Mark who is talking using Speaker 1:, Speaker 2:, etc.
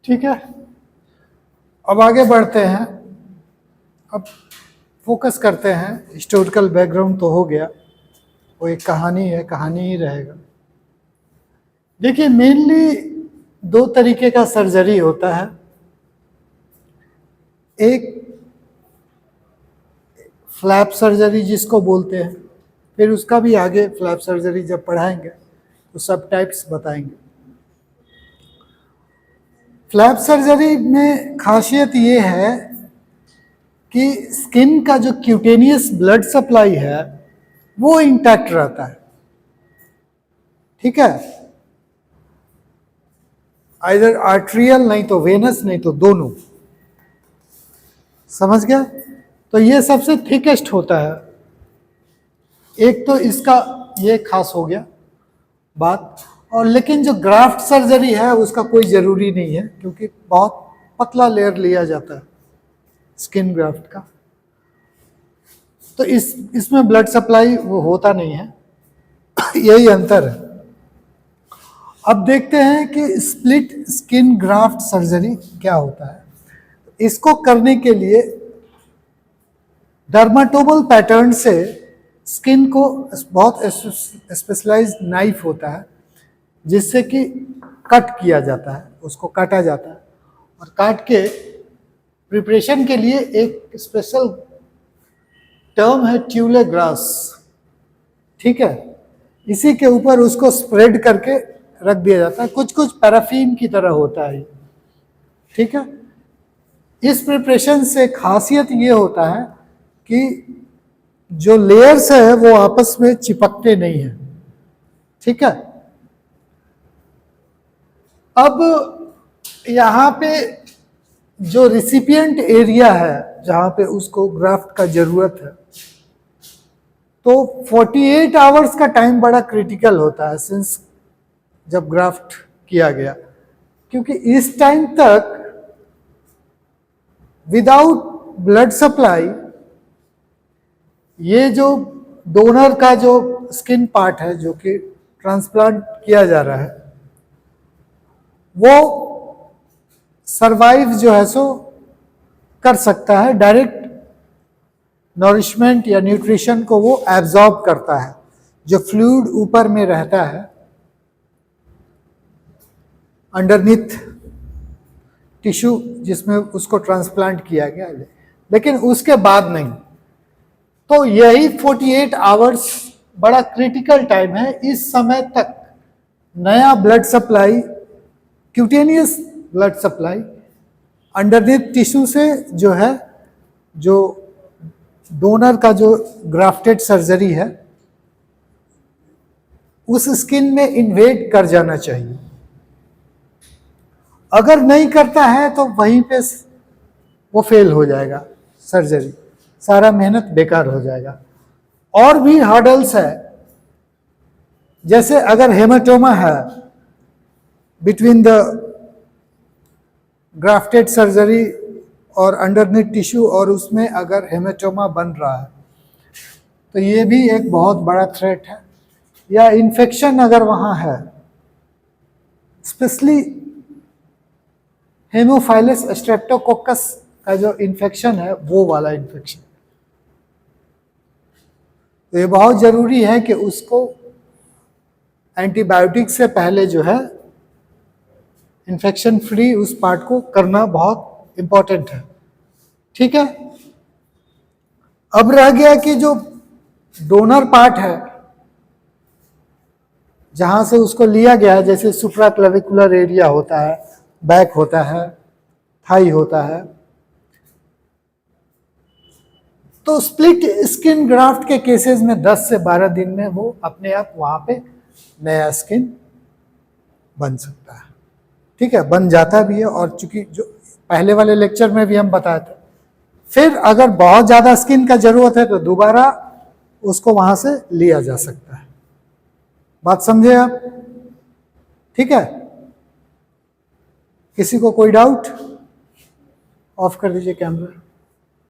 Speaker 1: ठीक है, अब आगे बढ़ते हैं। अब फोकस करते हैं। हिस्टोरिकल बैकग्राउंड तो हो गया, वो एक कहानी है, कहानी ही रहेगा। देखिए, मेनली दो तरीके का सर्जरी होता है। एक फ्लैप सर्जरी जिसको बोलते हैं, फिर उसका भी आगे फ्लैप सर्जरी जब पढ़ाएंगे तो सब टाइप्स बताएंगे। फ्लैप सर्जरी में खासियत ये है कि स्किन का जो क्यूटेनियस ब्लड सप्लाई है वो इंटैक्ट रहता है। ठीक है, आइदर आर्ट्रियल नहीं तो वेनस, नहीं तो दोनों। समझ गया? तो ये सबसे थिकेस्ट होता है। एक तो इसका ये खास हो गया बात। और लेकिन जो ग्राफ्ट सर्जरी है उसका कोई ज़रूरी नहीं है, क्योंकि बहुत पतला लेयर लिया जाता है स्किन ग्राफ्ट का, तो इसमें ब्लड सप्लाई वो होता नहीं है। यही अंतर है। अब देखते हैं कि स्प्लिट स्किन ग्राफ्ट सर्जरी क्या होता है। इसको करने के लिए डर्माटोमल पैटर्न से स्किन को बहुत स्पेशलाइज्ड नाइफ होता है जिससे कि कट किया जाता है, उसको काटा जाता है। और काट के प्रिपरेशन के लिए एक स्पेशल टर्म है ट्यूले ग्रास। ठीक है, इसी के ऊपर उसको स्प्रेड करके रख दिया जाता है। कुछ कुछ पैराफिन की तरह होता है। ठीक है, इस प्रिपरेशन से खासियत ये होता है कि जो लेयर्स है वो आपस में चिपकते नहीं है। ठीक है, अब यहाँ पे जो रिसिपिएंट एरिया है जहाँ पे उसको ग्राफ्ट का जरूरत है, तो 48 आवर्स का टाइम बड़ा क्रिटिकल होता है सिंस जब ग्राफ्ट किया गया, क्योंकि इस टाइम तक विदाउट ब्लड सप्लाई ये जो डोनर का जो स्किन पार्ट है जो कि ट्रांसप्लांट किया जा रहा है वो सरवाइव जो है सो कर सकता है। डायरेक्ट नॉरिशमेंट या न्यूट्रिशन को वो एब्जॉर्ब करता है। जो फ्लूइड ऊपर में रहता है अंडरनीथ टिश्यू जिसमें उसको ट्रांसप्लांट किया गया, लेकिन उसके बाद नहीं। तो यही 48 आवर्स बड़ा क्रिटिकल टाइम है। इस समय तक नया blood supply, cutaneous blood supply underneath tissue से जो है, जो डोनर का जो ग्राफ्टेड सर्जरी है उस स्किन में इन्वेड कर जाना चाहिए। अगर नहीं करता है तो वहीं पे वो फेल हो जाएगा सर्जरी, सारा मेहनत बेकार हो जाएगा। और भी हर्डल्स है, जैसे अगर हेमाटोमा है बिटवीन द ग्राफ्टेड सर्जरी और अंडरनीथ टिश्यू, और उसमें अगर हेमाटोमा बन रहा है तो ये भी एक बहुत बड़ा थ्रेट है। या इन्फेक्शन अगर वहाँ है, स्पेशली हेमोफाइलस स्ट्रेप्टोकोकस का जो इन्फेक्शन है वो वाला इन्फेक्शन, तो ये बहुत ज़रूरी है कि उसको एंटीबायोटिक से पहले जो है इन्फेक्शन फ्री उस पार्ट को करना बहुत इम्पोर्टेंट है। ठीक है, अब रह गया कि जो डोनर पार्ट है जहाँ से उसको लिया गया है, जैसे सुप्राक्लेविकुलर एरिया होता है, बैक होता है, थाई होता है, तो स्प्लिट स्किन ग्राफ्ट के केसेस में 10 से 12 दिन में वो अपने आप वहाँ पे नया स्किन बन सकता है। ठीक है, बन जाता भी है। और चूंकि जो पहले वाले लेक्चर में भी हम बताए थे, फिर अगर बहुत ज़्यादा स्किन का जरूरत है तो दोबारा उसको वहाँ से लिया जा सकता है। बात समझे आप? ठीक है, किसी को कोई डाउट? ऑफ कर दीजिए कैमरा।